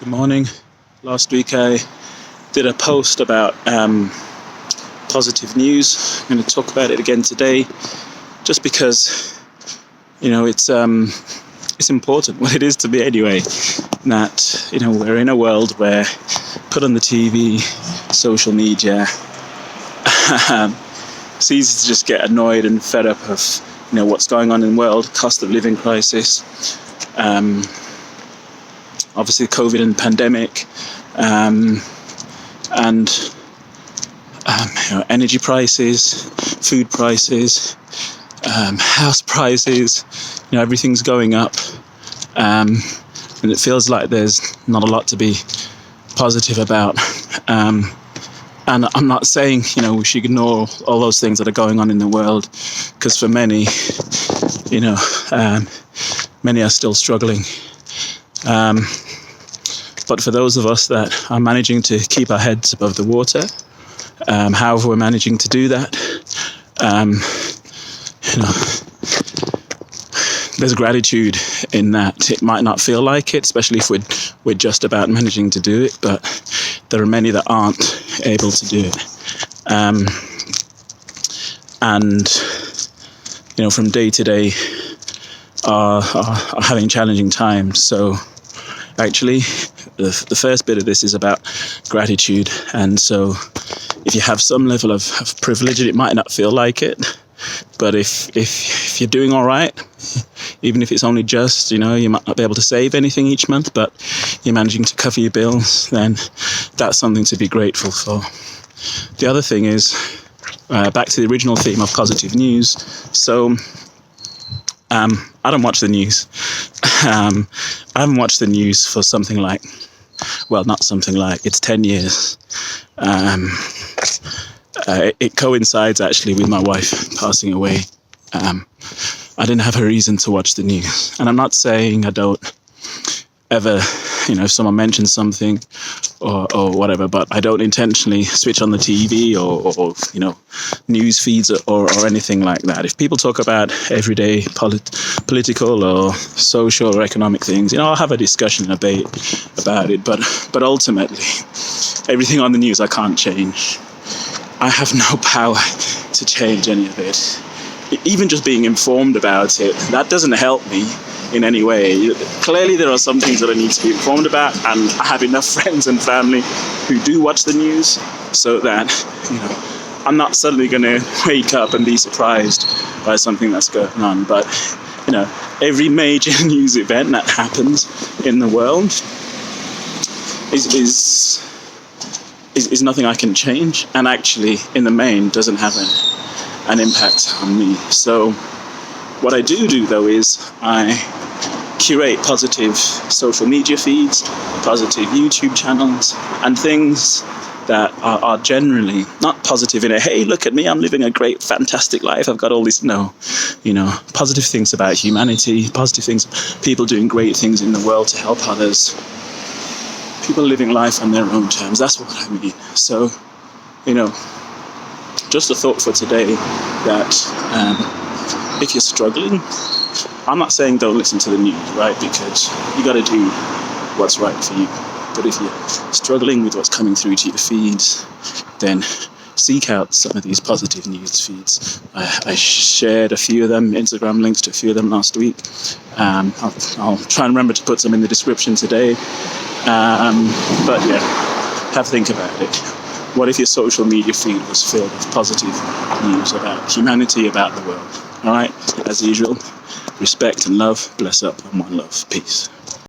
Good morning. Last week I did a post about positive news. I'm going to talk about it again today, just because it's important. Well, it is to me anyway. That we're in a world where put on the TV, social media. It's easy to just get annoyed and fed up of what's going on in the world, cost of living crisis. Obviously COVID and pandemic, and energy prices, food prices, house prices, everything's going up, and it feels like there's not a lot to be positive about. And I'm not saying we should ignore all those things that are going on in the world, because for many, many are still struggling. But for those of us that are managing to keep our heads above the water, however we're managing to do that, there's gratitude in that. It might not feel like it, especially if we're just about managing to do it, but there are many that aren't able to do it. And from day to day are having challenging times. So actually, the first bit of this is about gratitude. And so if you have some level of privilege, it might not feel like it, but if you're doing all right, even if it's only just, you might not be able to save anything each month, but you're managing to cover your bills, then that's something to be grateful for. The other thing is, back to the original theme of positive news. So I don't watch the news. I haven't watched the news for something like, it's 10 years. It coincides actually with my wife passing away. I didn't have a reason to watch the news. And I'm not saying I don't ever, if someone mentions something or whatever, but I don't intentionally switch on the TV or news feeds or anything like that. If people talk about everyday political or social or economic things, I'll have a discussion, a debate about it. But ultimately, everything on the news I can't change. I have no power to change any of it. Even just being informed about it, that doesn't help me in any way. Clearly there are some things that I need to be informed about, and I have enough friends and family who do watch the news, so that I'm not suddenly going to wake up and be surprised by something that's going on. But every major news event that happens in the world is nothing I can change, and actually in the main doesn't have an impact on me. So what I do though is I curate positive social media feeds, positive YouTube channels, and things that are generally not positive in a, hey, look at me, I'm living a great, fantastic life, I've got all this. No, positive things about humanity, positive things, people doing great things in the world to help others, people living life on their own terms. That's what I mean. So, just a thought for today that if you're struggling, I'm not saying don't listen to the news, right? Because you got to do what's right for you. But if you're struggling with what's coming through to your feeds, then seek out some of these positive news feeds. I shared a few of them, Instagram links to a few of them last week. I'll try and remember to put some in the description today. But yeah, have a think about it. What if your social media feed was filled with positive news about humanity, about the world? All right, as usual, respect and love, bless up, and one love. Peace.